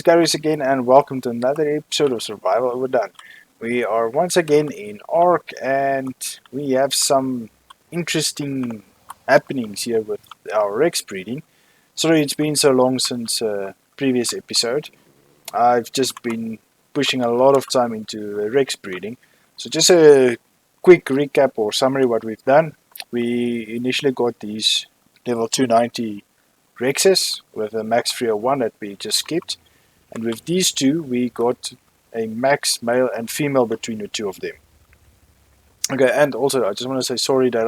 is Garies again, and welcome to another episode of Survival Overdone. We are once again in Ark, and we have some interesting happenings here with our Rex breeding. Sorry it's been so long since previous episode. I've just been pushing a lot of time into Rex breeding. So just a quick recap or summary what we've done. We initially got these level 290 Rexes with a max 301 that we just skipped. And with these two, we got a max male and female between the two of them. Okay, and also I just want to say sorry that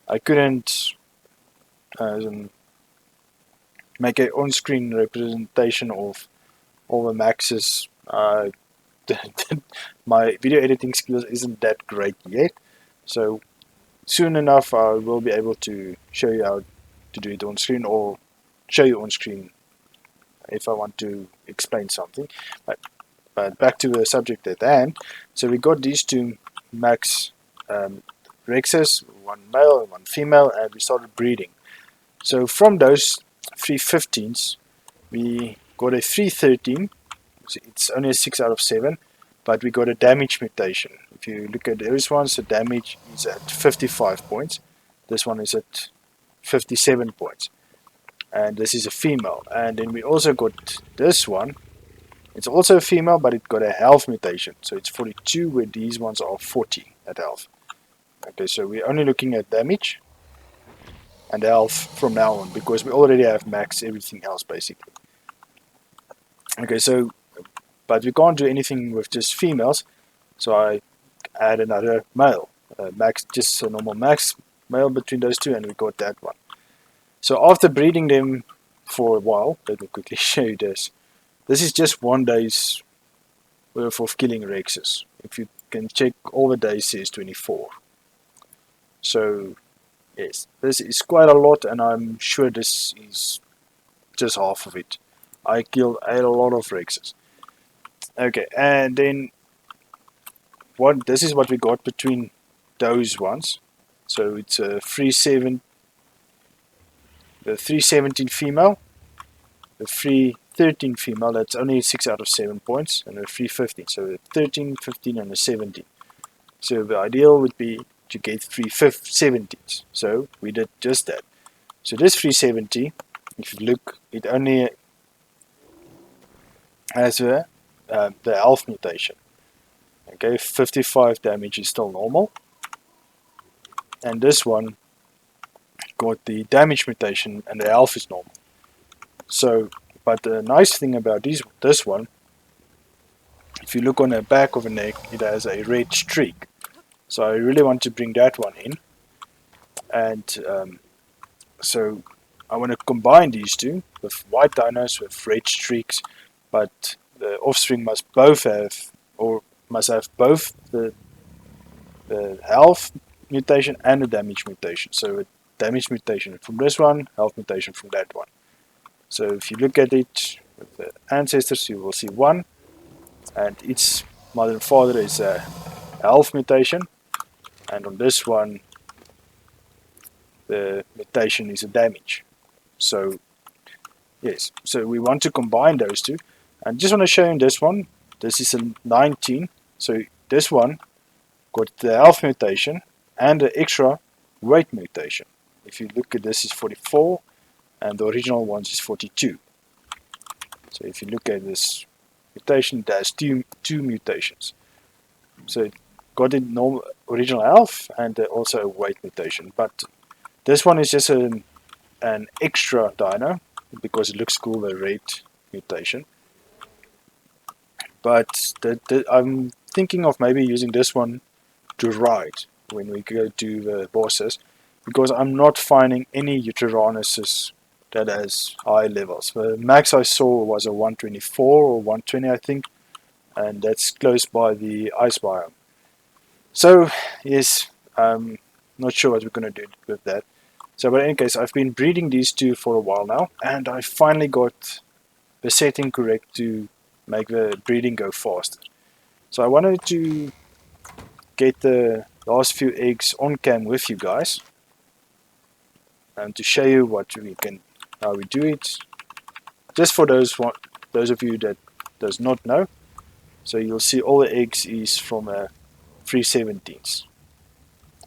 I couldn't make an on-screen representation of all the maxes. My video editing skills isn't that great yet, so soon enough I will be able to show you how to do it on screen, or show you on screen if I want to explain something. But back to the subject at hand. So we got these two max Rexes, one male and one female, and we started breeding. So from those 315s, we got a 313. It's only a 6 out of 7, but we got a damage mutation. If you look at those ones, the damage is at 55 points. This one is at 57 points. And this is a female. And then we also got this one. It's also a female, but it got a health mutation. So it's 42, where these ones are 40 at health. Okay, so we're only looking at damage and health from now on, because we already have max everything else basically. Okay, so but we can't do anything with just females, so I add another male, max, just a normal max male between those two, and we got that one. So after breeding them for a while, let me quickly show you this. This is just 1 day's worth of killing Rexes. If you can check, all the days says 24. So yes, this is quite a lot, and I'm sure this is just half of it. I killed a lot of Rexes. Okay, and then this is what we got between those ones. So it's a 317 female, the 313 female, that's only 6 out of 7 points, and a 315, so a 13, 15 and a 17. So the ideal would be to get 370s, so we did just that. So this 370, if you look, it only has the health mutation. Okay, 55 damage is still normal, and this one got the damage mutation and the health is normal. So, but the nice thing about this one, if you look on the back of the neck, it has a red streak. So I really want to bring that one in, and so I want to combine these two with white dinos with red streaks, but the offspring must both have, or must have both the health mutation and the damage mutation. So a damage mutation from this one, health mutation from that one. So if you look at it with the ancestors, you will see one, and its mother and father is a health mutation, and on this one the mutation is a damage. So yes, so we want to combine those two, and just want to show you this one. This is a 19, so this one got the health mutation and the extra weight mutation. If you look at this, is 44, and the original ones is 42. So if you look at this mutation, it has two mutations. So it got the normal original health and also a weight mutation. But this one is just an extra dino because it looks cool, the red mutation. But I'm thinking of maybe using this one to ride when we go to the bosses, because I'm not finding any Uteranus that has high levels. The max I saw was a 124 or 120, I think, and that's close by the ice biome. So yes, I'm not sure what we're going to do with that. So but in any case, I've been breeding these two for a while now, and I finally got the setting correct to make the breeding go faster. So I wanted to get the last few eggs on cam with you guys, and to show you how we do it. Just for those those of you that does not know, so you'll see all the eggs is from a 3/17,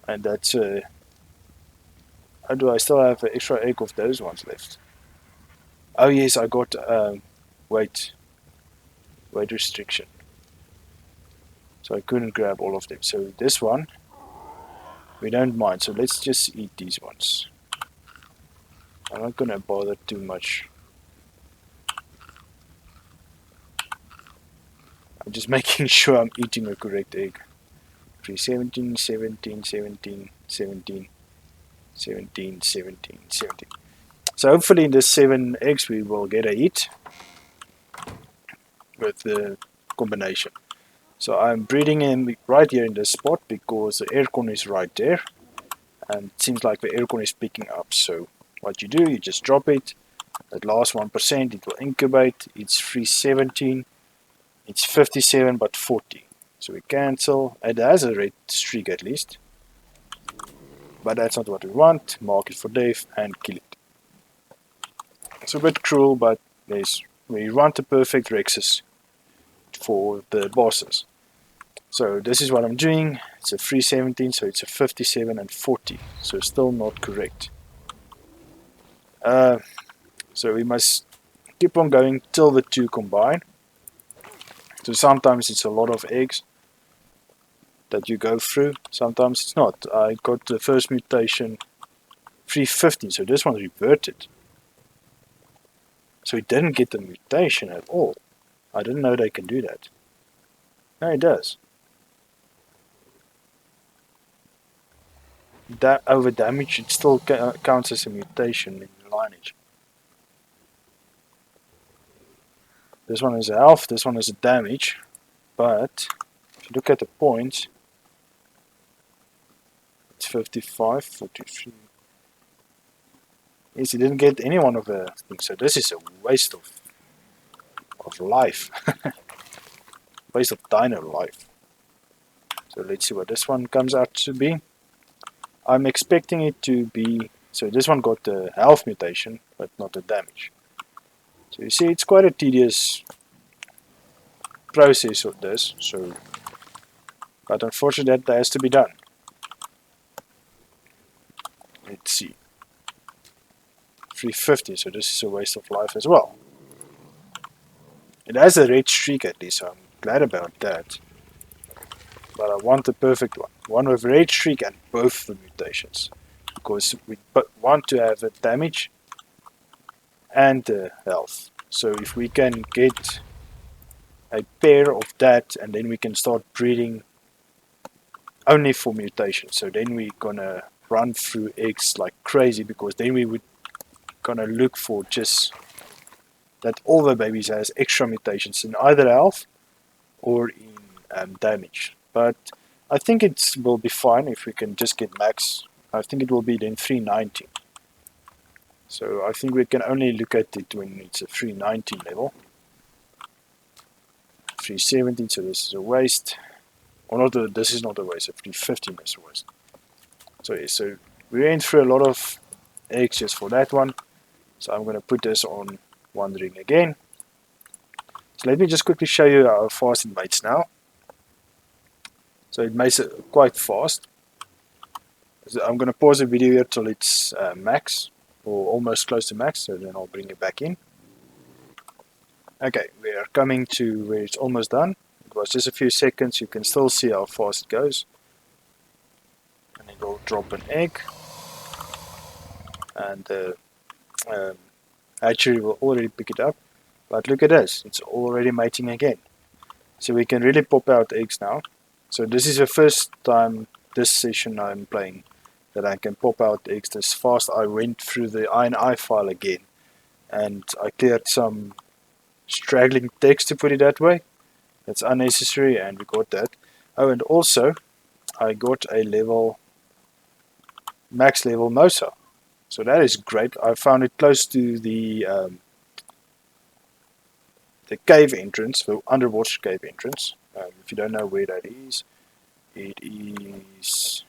and that's how do I still have an extra egg of those ones left? Oh yes, I got weight restriction, so I couldn't grab all of them. So this one we don't mind. So let's just eat these ones. I'm not gonna bother too much. I'm just making sure I'm eating the correct egg. 3/17, 17, 17, 17, 17, 17, 17. So hopefully in the 7 eggs we will get a hit with the combination. So I'm breeding him right here in this spot because the aircon is right there, and it seems like the aircon is picking up. So what you do, you just drop it. That last 1%, it will incubate. It's 3/17. It's 57 but 40. So we cancel. It has a red streak at least, but that's not what we want. Mark it for death and kill it. It's a bit cruel, but we want the perfect Rexes for the bosses. So this is what I'm doing. It's a 3/17, so it's a 57 and 40. So still not correct. So we must keep on going till the two combine. So sometimes it's a lot of eggs that you go through. Sometimes it's not. I got the first mutation 3/15, so this one's reverted. So it didn't get the mutation at all. I didn't know they can do that. No, it does. That over damage, it still counts as a mutation in lineage. This one is a health, this one is a damage, but if you look at the points, it's 55, 43. Yes, he didn't get any one of the things, so this is a waste of life. Waste of dino life. So let's see what this one comes out to be. I'm expecting it to be, so this one got the health mutation, but not the damage. So you see, it's quite a tedious process of this, so, but unfortunately that has to be done. Let's see. 350, so this is a waste of life as well. It has a red streak at least, so I'm glad about that. But I want the perfect one. One with red streak and both the mutations. Because we want to have the damage and the health. So if we can get a pair of that, and then we can start breeding only for mutations. So then we're gonna run through eggs like crazy, because then we would gonna look for just that all the babies has extra mutations in either health or in damage. But I think it will be fine if we can just get max. I think it will be then 319. So I think we can only look at it when it's a 319 level. 317, so this is a waste. Or not, this is not a waste, a 315 is a waste. So yeah, so we went through a lot of eggs just for that one. So I'm going to put this on one ring again. So let me just quickly show you how fast it mates now. So it makes it quite fast. So I'm going to pause the video here till it's max, or almost close to max, so then I'll bring it back in. Okay, we are coming to where it's almost done. It was just a few seconds, you can still see how fast it goes. And it will drop an egg. And the hatchery will already pick it up. But look at this, it's already mating again. So we can really pop out eggs now. So this is the first time this session I'm playing that I can pop out eggs this fast. I went through the INI file again, and I cleared some straggling text, to put it that way. That's unnecessary, and we got that. Oh, and also I got a max level Mosa. So that is great. I found it close to the cave entrance, the underwater cave entrance. If you don't know where that is, it is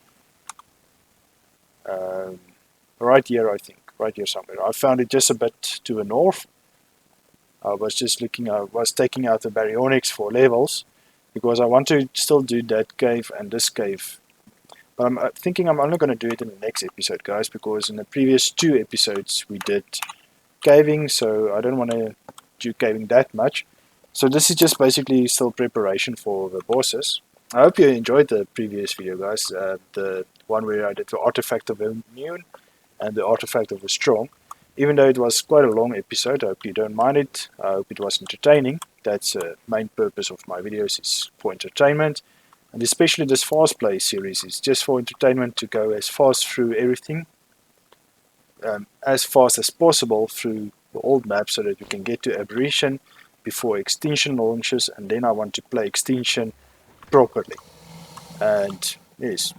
right here, I think. Right here somewhere. I found it just a bit to the north. I was just looking, I was taking out the baryonyx for levels because I want to still do that cave and this cave. But I'm thinking I'm only going to do it in the next episode, guys, because in the previous 2 episodes we did caving, so I don't want to do caving that much. So this is just basically still preparation for the bosses. I hope you enjoyed the previous video, guys. The one where I did the artifact of immune and the artifact of the strong. Even though it was quite a long episode, I hope you don't mind it. I hope it was entertaining. That's the main purpose of my videos, is for entertainment. And especially this fast play series is just for entertainment, to go as fast through everything, as fast as possible through the old map, so that we can get to Aberration before Extinction launches, and then I want to play Extinction properly. And yes,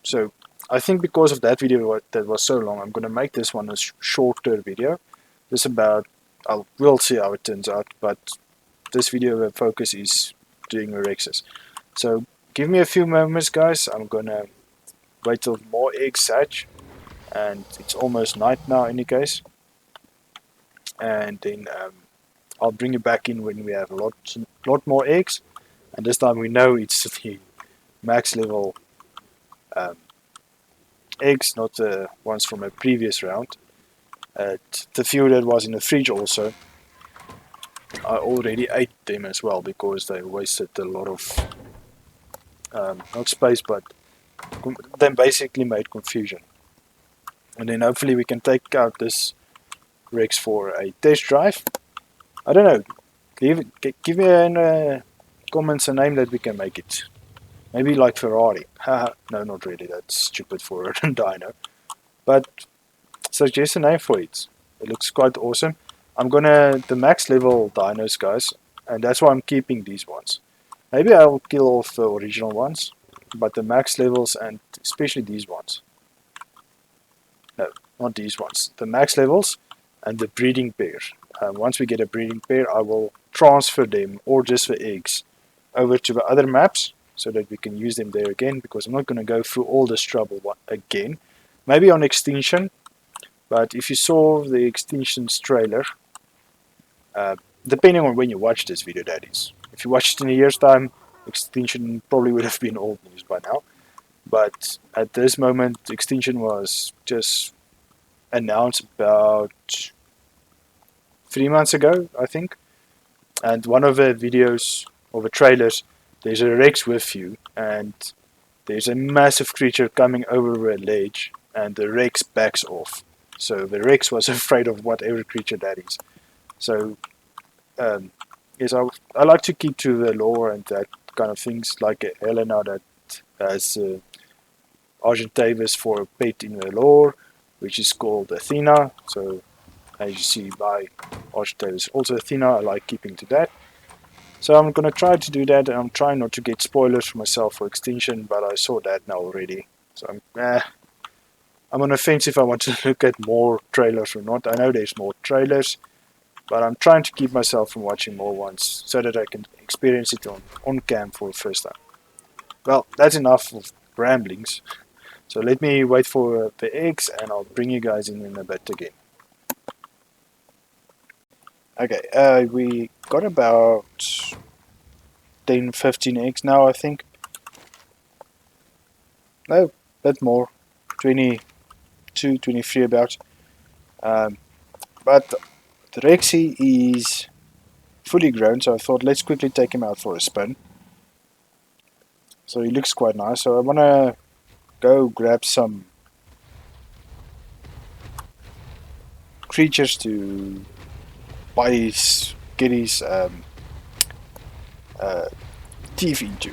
so I think because of that video that was so long, I'm going to make this one a shorter video. This about, we'll see how it turns out, but this video, the focus is doing the Rexes. So give me a few moments, guys. I'm going to wait till more eggs hatch, and it's almost night now in any case. And then I'll bring you back in when we have a lot more eggs, and this time we know it's the max level eggs, not the ones from a previous round. The few that was in the fridge also, I already ate them as well because they wasted a lot of not space, but they basically made confusion. And then hopefully we can take out this Rex for a test drive. I don't know, give me in comments a name that we can make it. Maybe like Ferrari. No, not really, that's stupid for a dino. But suggest a name for it. It looks quite awesome. I'm gonna, the max level dinos, guys, and that's why I'm keeping these ones. Maybe I'll kill off the original ones, but the max levels, and especially these ones. No, not these ones. The max levels and the breeding pair. Once we get a breeding pair, I will transfer them, or just the eggs, over to the other maps, so that we can use them there again, because I'm not going to go through all this trouble again. Maybe on Extinction, but if you saw the Extinction's trailer, depending on when you watch this video, that is. If you watched it in a year's time, Extinction probably would have been old news by now. But at this moment, Extinction was just announced about 3 months ago, I think. And one of the videos, or the trailers, there's a Rex with you, and there's a massive creature coming over a ledge, and the Rex backs off. So the Rex was afraid of whatever creature that is. So yes, I like to keep to the lore and that kind of things, like Helena that has Argentavis for a pet in the lore, which is called Athena. So as you see by Argentavis, also Athena, I like keeping to that. So I'm going to try to do that, and I'm trying not to get spoilers for myself for Extinction, but I saw that now already. So I'm on the fence if I want to look at more trailers or not. I know there's more trailers, but I'm trying to keep myself from watching more ones, so that I can experience it on cam for the first time. Well, that's enough of ramblings. So let me wait for the eggs, and I'll bring you guys in a bit again. Okay, we got about 10-15 eggs now, I think. No, a bit more. 22, 23 about. But the Rexy is fully grown, so I thought let's quickly take him out for a spin. So he looks quite nice, so I want to go grab some creatures to buy his Garies teeth into.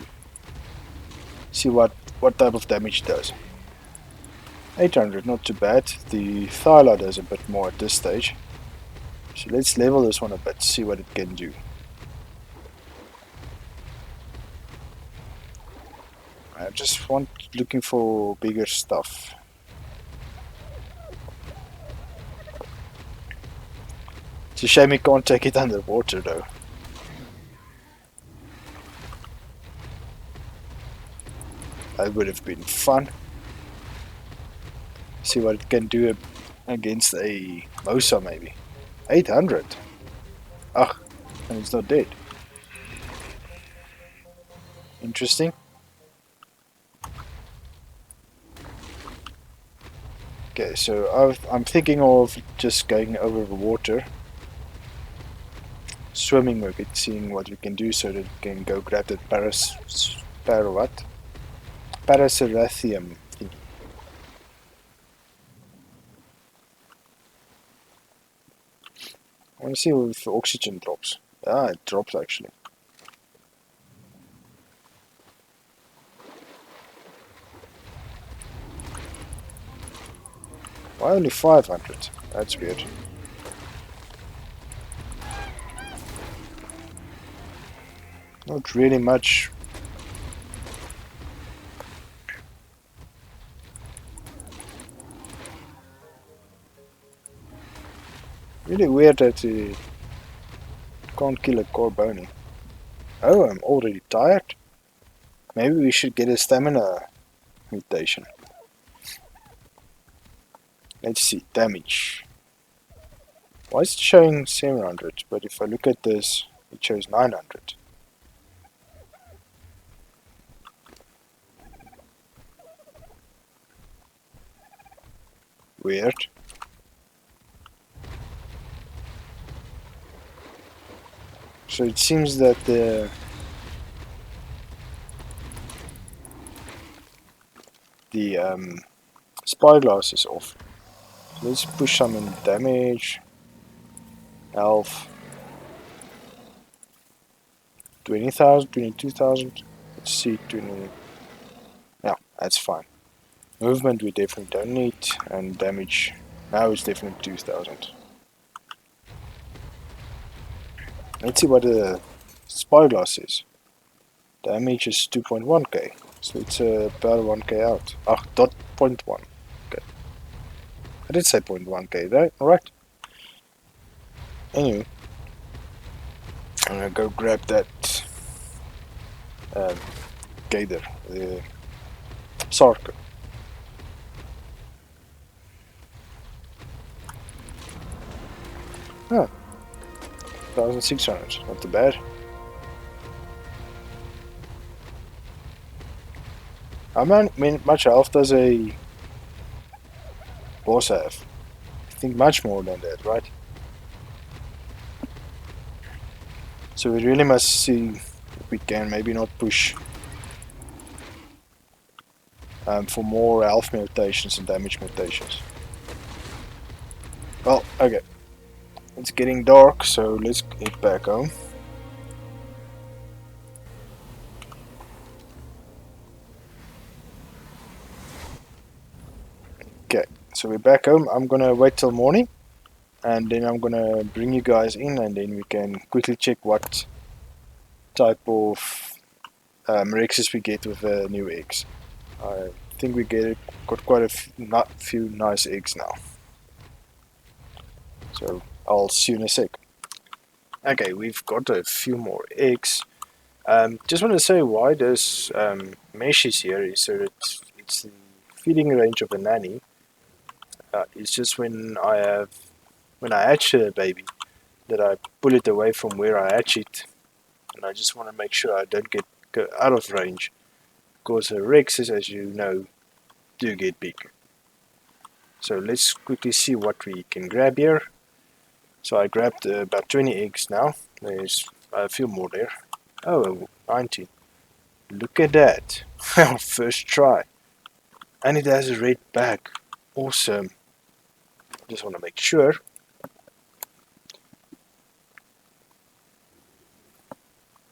See what type of damage it does. 800, not too bad. The Thyla does a bit more at this stage. So let's level this one a bit, see what it can do. I just looking for bigger stuff. It's a shame we can't take it underwater though. That would have been fun. See what it can do against a Mosa maybe. 800. Ah, and it's not dead. Interesting. Okay, so I'm thinking of just going over the water, swimming with it, seeing what we can do so that we can go grab that Paracerathium thingy. I want to see if the oxygen drops. Ah, it drops actually. Why only 500? That's weird. Not really much. Really weird that you can't kill a Corboni. Oh, I'm already tired. Maybe we should get a stamina mutation. Let's see, damage. Why is it showing 700? But if I look at this, it shows 900. Weird. So it seems that the spyglass is off. So let's push some in damage, health, 20,000, 22,000. Let's see, 20. Yeah, that's fine. Movement we definitely don't need, and damage now is definitely 2,000. Let's see what the spyglass is. Damage is 2.1k, so it's about 1k out. Ah, dot point 1. Okay, I did say 0.1k, right? Alright. Anyway, I'm gonna go grab that gator, the Sarker. Ah, 1,600, not too bad. How much health does a boss have? I think much more than that, right? So we really must see if we can maybe not push for more health mutations and damage mutations. Well, okay. It's getting dark, so let's get back home. Okay, so we're back home. I'm gonna wait till morning, and then I'm gonna bring you guys in, and then we can quickly check what type of Rexes we get with the new eggs. I think we got quite a few nice eggs now. So I'll see you in a sec. Okay, we've got a few more eggs. Just want to say why this mesh is here is so that it's the feeding range of a nanny. It's just when I hatch a baby that I pull it away from where I hatch it, and I just want to make sure I don't go out of range because the Rexes, as you know, do get big. So let's quickly see what we can grab here. So I grabbed about 20 eggs now. There's a few more there. Oh, 19. Look at that. First try. And it has a red bag. Awesome. Just want to make sure.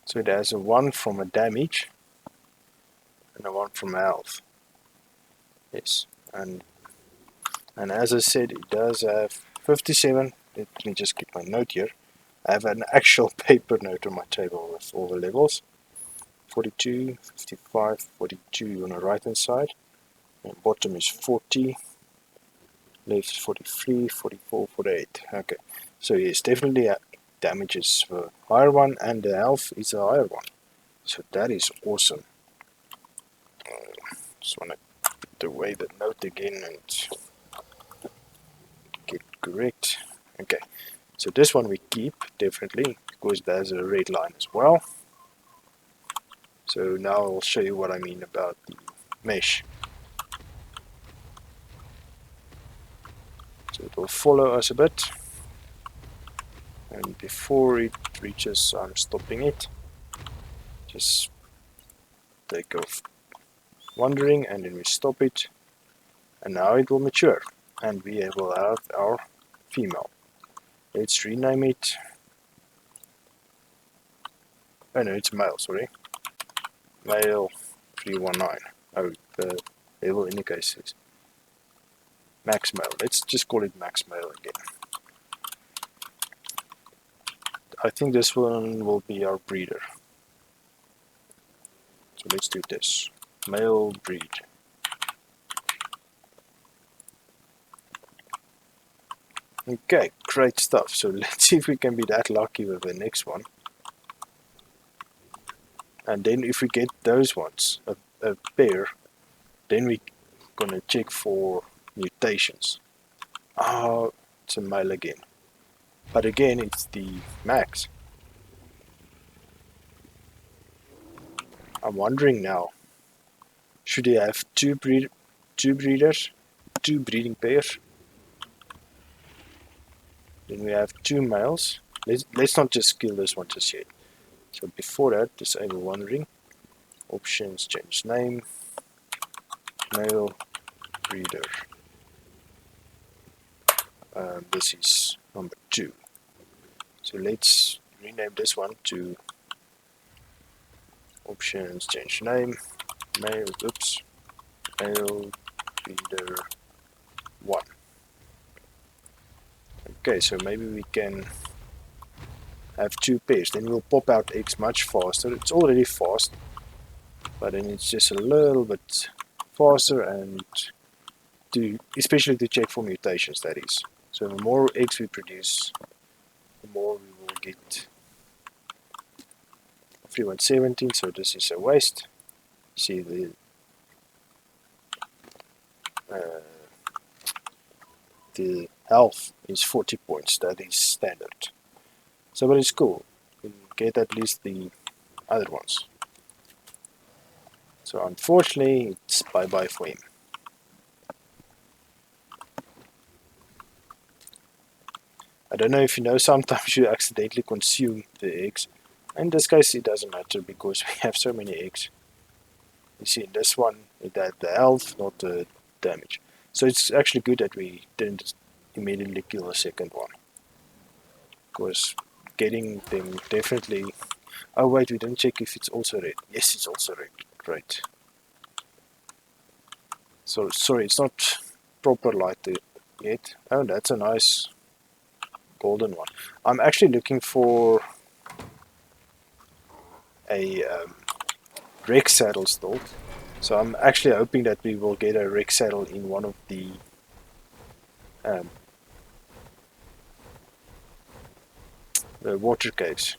So it has a 1 from a damage and a 1 from health. Yes. And as I said, it does have 57. Let me just keep my note here. I have an actual paper note on my table with all the levels. 42, 55, 42 on the right hand side. And bottom is 40. Left is 43, 44, 48. Okay. So yes, definitely damage is the higher one and the health is the higher one. So that is awesome. Just want to put away the note again and get correct. Okay. So this one we keep, definitely, because there's a red line as well. So now I'll show you what I mean about the mesh. So it will follow us a bit. And before it reaches, I'm stopping it. Just take off wandering, and then we stop it. And now it will mature. And we will have our female. Let's rename it. Oh no, it's male, sorry. Male 319. Oh, the level indicates is max male. Let's just call it max male again. I think this one will be our breeder. So let's do this. Male breed. Okay, great stuff. So let's see if we can be that lucky with the next one. And then if we get those ones, a pair, then we're gonna check for mutations. Oh, it's a male again. But again, it's the max. I'm wondering now, should they have two breeders, two breeding pairs? Then we have two males. Let's not just kill this one just yet. So before that, disable wandering. Options, change name. Male breeder. This is number 2. So let's rename this one to options, change name. Male breeder 1. Okay, so maybe we can have two pairs. Then we'll pop out eggs much faster. It's already fast, but then it's just a little bit faster, and especially to check for mutations, that is. So the more eggs we produce, the more we will get. 3117, so this is a waste. See the health is 40 points, that is standard. So but it's cool. We get at least the other ones. So unfortunately, it's bye-bye for him. I don't know if you know, sometimes you accidentally consume the eggs. In this case, it doesn't matter because we have so many eggs. You see, in this one, it had the health, not the damage. So it's actually good that we didn't immediately kill the second one. Because getting them definitely... Oh wait, we didn't check if it's also red. Yes, it's also red. Great. So, sorry, it's not proper light yet. Oh, that's a nice golden one. I'm actually looking for a Rex saddle still. So I'm actually hoping that we will get a Rex saddle in one of the water caves.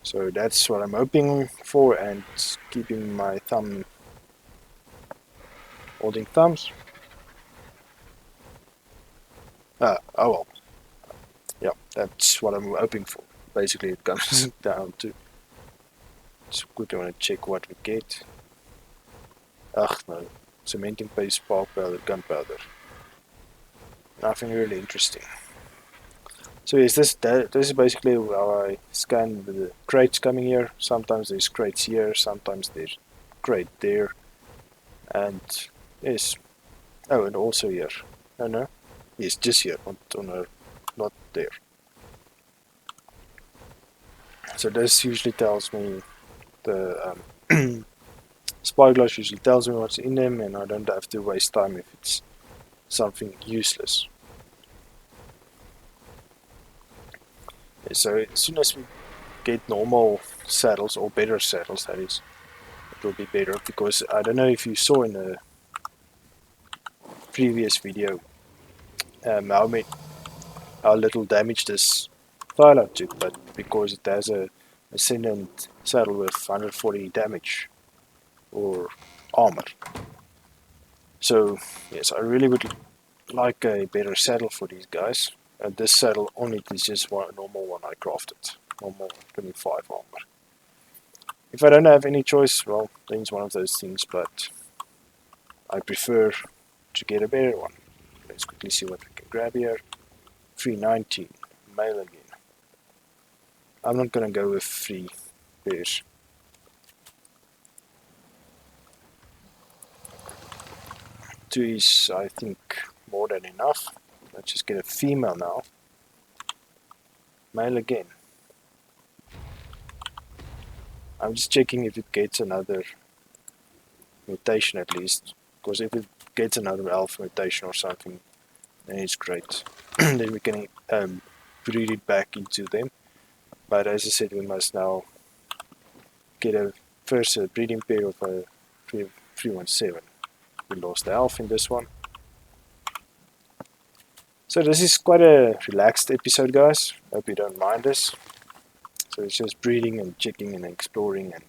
So that's what I'm hoping for, and keeping my thumb, holding thumbs. Oh well. Yeah, that's what I'm hoping for. Basically it comes down to. Just quickly want to check what we get. Ugh no. Cementing paste, spark powder, gunpowder. Nothing really interesting. So yes, this is basically how I scan the crates coming here. Sometimes there's crates here, sometimes there's crate there, and yes. Oh, and also here. Oh no, yes, just here, not there. So this usually tells me the spyglass usually tells me what's in them, and I don't have to waste time if it's something useless. So as soon as we get normal saddles, or better saddles that is, it will be better, because I don't know if you saw in the previous video how little damage this Thyla took, but because it has a Ascendant saddle with 140 damage or armor. So yes, I really would like a better saddle for these guys. And this saddle on it is just one normal one I crafted. Normal 25 armor. If I don't have any choice, well, then it's one of those things, but I prefer to get a better one. Let's quickly see what we can grab here. 319, mail again. I'm not gonna go with 3 pairs. Two is, I think, more than enough. Let's just get a female now. Male again. I'm just checking if it gets another mutation at least. Because if it gets another alpha mutation or something, then it's great. Then we can breed it back into them. But as I said, we must now get a first breeding pair of a 317. We lost the alpha in this one. So this is quite a relaxed episode, guys. Hope you don't mind this. So it's just breeding and checking and exploring and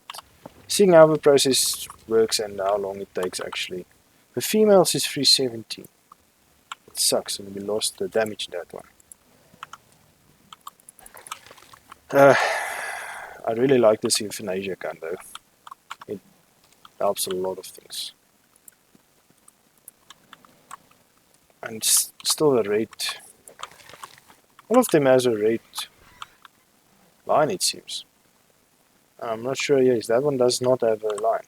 seeing how the process works and how long it takes actually. The females is 317. It sucks, and we lost the damage in that one. I really like this euthanasia gun though. It helps a lot of things. And still a red. All of them has a red line, it seems. I'm not sure, yes, that one does not have a line.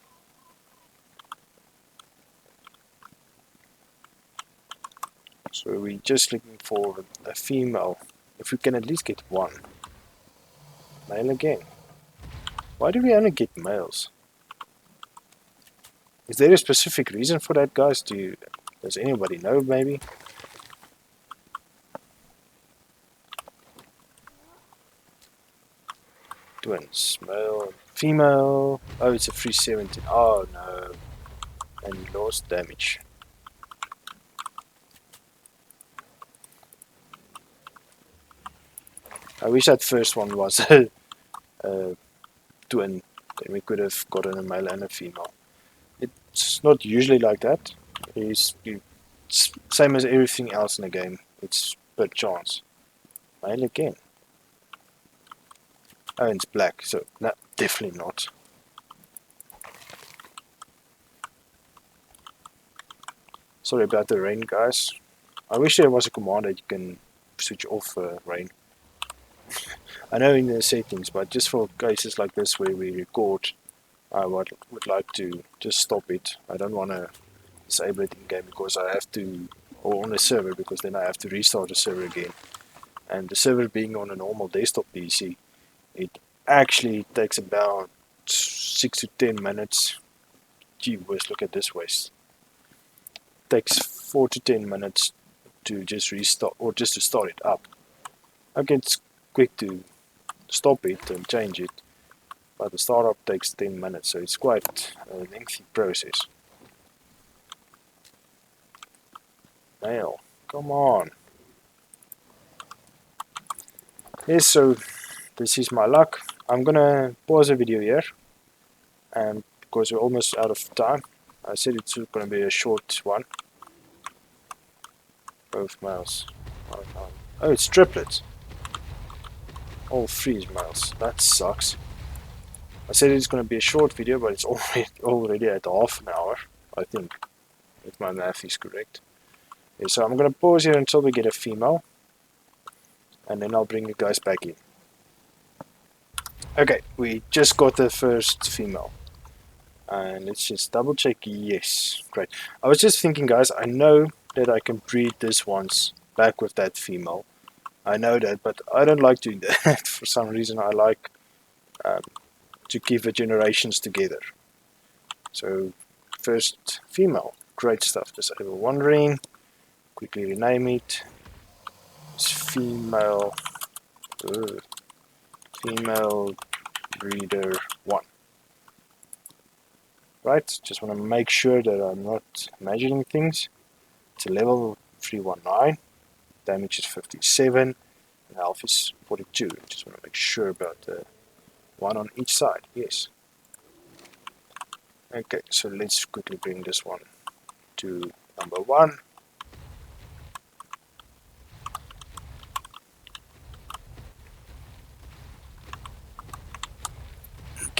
So we're just looking for a female. If we can at least get one. Male again. Why do we only get males? Is there a specific reason for that, guys? Does anybody know, maybe? Twins, male and female. Oh, it's a 317. Oh no. And we lost damage. I wish that first one was a twin. Then we could have gotten a male and a female. It's not usually like that. It's same as everything else in the game. It's per chance. Male again. Oh, and it's black, so no, definitely not. Sorry about the rain, guys. I wish there was a command that you can switch off rain. I know in the settings, but just for cases like this where we record, I would like to just stop it. I don't want to disable it in game because I have to, or on the server, because then I have to restart the server again. And the server being on a normal desktop PC, it actually takes about 6 to 10 minutes. Gee whiz, look at this waste. It takes 4 to 10 minutes to just restart, or just to start it up. Okay, it's quick to stop it and change it, but the startup takes 10 minutes, so it's quite a lengthy process. Mail, come on. Yes, so this is my luck. I'm gonna pause the video here, and because we're almost out of time, I said it's gonna be a short one. Both males. Oh, it's triplets. All 3 is males. That sucks. I said it's gonna be a short video, but it's already at half an hour, I think, if my math is correct. Okay, so I'm gonna pause here until we get a female, and then I'll bring you guys back in. Okay, we just got the first female. And let's just double check. Yes, great. I was just thinking, guys, I know that I can breed this once back with that female. I know that, but I don't like doing that. For some reason, I like to keep the generations together. So, first female. Great stuff. Disable wandering. Quickly rename it. It's female. Female breeder 1. Right, just want to make sure that I'm not imagining things. It's a level 319, damage is 57, and health is 42. Just want to make sure about the one on each side, yes. Okay, so let's quickly bring this one to number 1.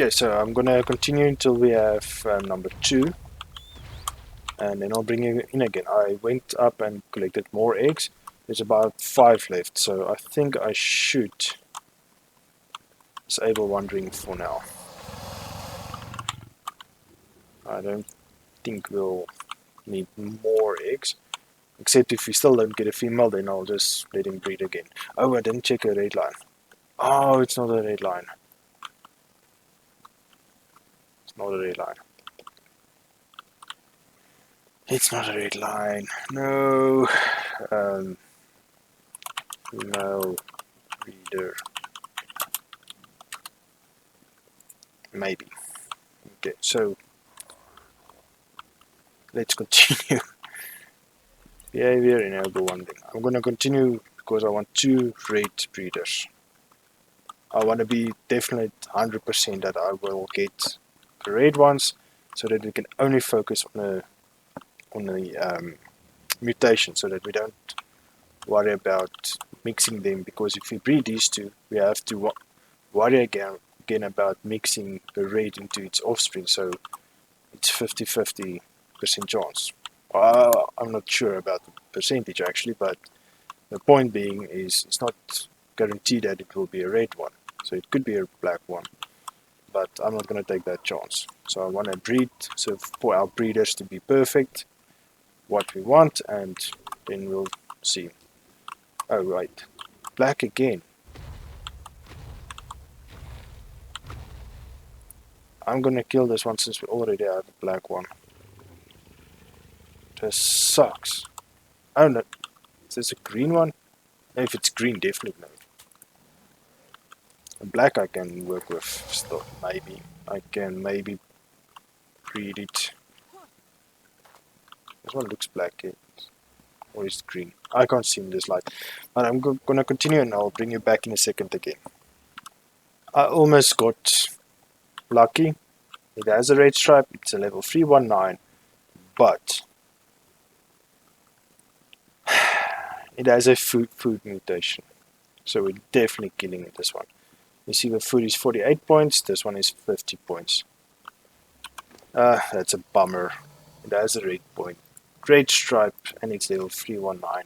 Okay, so I'm gonna continue until we have number 2, and then I'll bring you in again. I went up and collected more eggs. There's about 5 left, so I think I should disable wandering for now. I don't think we'll need more eggs, except if we still don't get a female, then I'll just let him breed again. Oh, I didn't check a red line. Oh, it's not a red line. It's not a red line. It's not a red line. No. Female breeder. Maybe. Okay, so let's continue. Behavior enable one thing. I'm gonna continue because I want 2 red breeders. I want to be definite 100% that I will get the red ones, so that we can only focus on the mutation, so that we don't worry about mixing them. Because if we breed these two, we have to worry again about mixing the red into its offspring. So it's 50-50% chance. I'm not sure about the percentage actually, but the point being is it's not guaranteed that it will be a red one. So it could be a black one, but I'm not going to take that chance. So I want to breed, so for our breeders to be perfect, what we want, and then we'll see. Oh right, black again. I'm going to kill this one since we already have a black one. This sucks. Oh no, is this a green one? If it's green, definitely no. Black I can work with still, maybe. I can maybe breed it. This one looks black, or is it green? I can't see in this light. But I'm gonna continue and I'll bring you back in a second again. I almost got lucky. It has a red stripe, it's a level 319, but it has a food mutation. So we're definitely killing this one. You see the food is 48 points, this one is 50 points. That's a bummer. It has a red stripe, and it's level 319.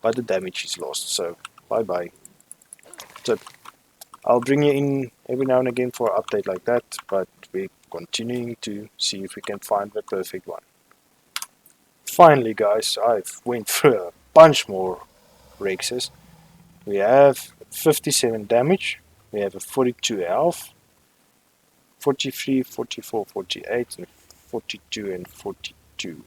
But the damage is lost, so bye bye. So I'll bring you in every now and again for an update like that, but we're continuing to see if we can find the perfect one. Finally guys, I've went through a bunch more Rexes. We have 57 damage, we have a 42 health, 43, 44, 48, and 42 and 42.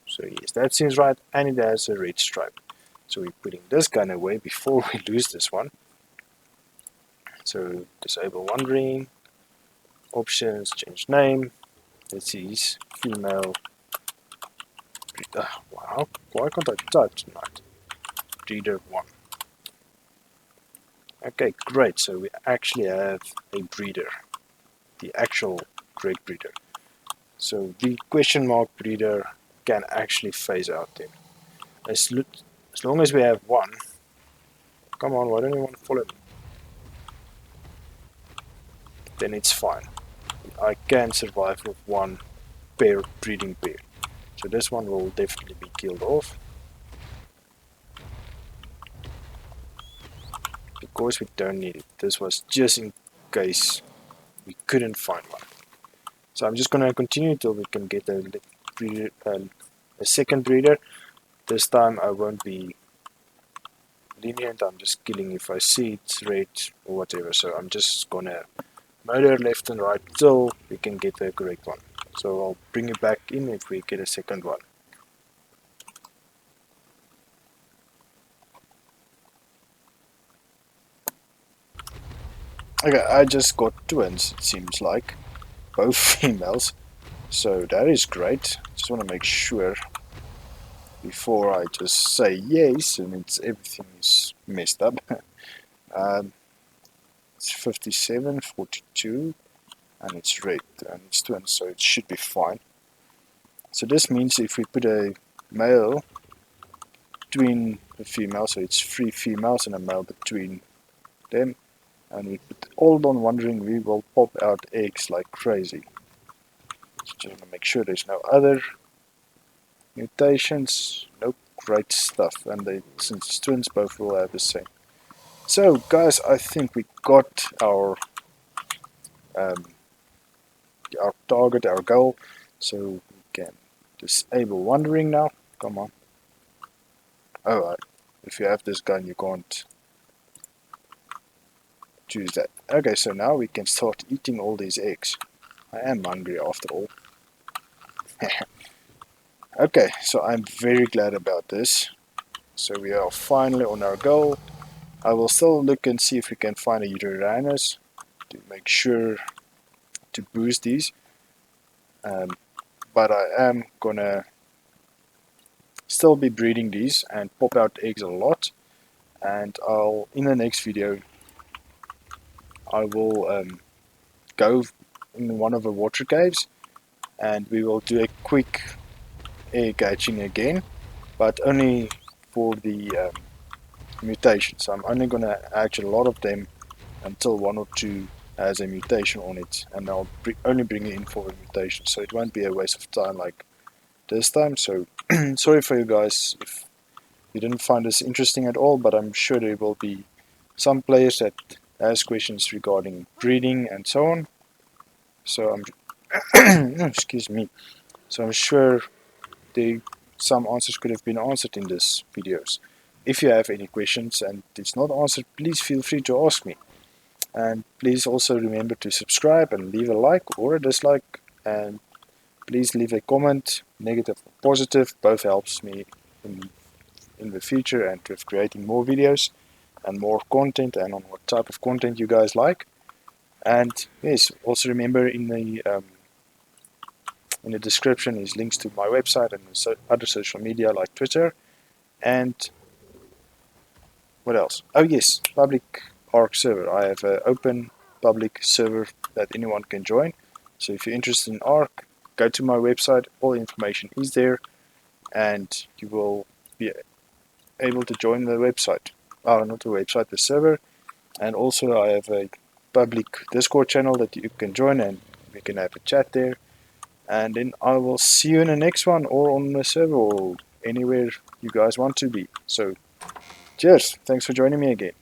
So yes, that seems right, and it has a red stripe. So we're putting this gun away before we lose this one. So disable wandering, options, change name. This is female. Wow, why can't I type tonight? Breeder 1. Okay, great. So we actually have a breeder, the actual great breeder. So the question mark breeder can actually phase out then. As long as we have one. Come on, why don't you want to follow me? Then it's fine. I can survive with one breeding pair. So this one will definitely be killed off. Because we don't need it. This was just in case we couldn't find one. So I'm just going to continue until we can get a second breeder. This time I won't be lenient, I'm just killing if I see it's red or whatever. So I'm just going to murder left and right till we can get the correct one. So I'll bring you back in if we get a second one. Okay, I just got twins, it seems like. Both females. So that is great. Just want to make sure before I just say yes and everything is messed up. It's 57, 42, and it's red, and it's twins, so it should be fine. So this means if we put a male between the female, so it's 3 females and a male between them, And with Overdone wandering, we will pop out eggs like crazy. Just want to make sure there's no other mutations. Nope, great stuff. And they, since twins, both will have the same. So, guys, I think we got um, our target, our goal. So we can disable wandering now. Come on. Oh, if you have this gun, you can't choose that. Okay, so now we can start eating all these eggs. I am hungry after all. Okay, so I'm very glad about this. So we are finally on our goal. I will still look and see if we can find a Uranus to make sure to boost these. But I am gonna still be breeding these and pop out eggs a lot. And I'll in the next video I will go in one of the water caves and we will do a quick egg hatching again, but only for the mutations. I'm only gonna hatch a lot of them until one or two has a mutation on it, and I'll only bring it in for a mutation, so it won't be a waste of time like this time. So sorry for you guys if you didn't find this interesting at all, but I'm sure there will be some players that ask questions regarding breeding and so on. So I'm excuse me. So I'm sure some answers could have been answered in these videos. If you have any questions and it's not answered, please feel free to ask me. And please also remember to subscribe and leave a like or a dislike. And please leave a comment, negative or positive. Both helps me in the future and with creating more videos and more content and on what type of content you guys like. And yes, also remember in the description is links to my website and other social media like Twitter. And what else? Oh yes, public Ark server. I have an open public server that anyone can join. So if you're interested in Ark, go to my website. All the information is there, and you will be able to join the website. Oh, not the website, the server. And also I have a public Discord channel that you can join, and we can have a chat there. And then I will see you in the next one, or on the server, or anywhere you guys want to be. So cheers, thanks for joining me again.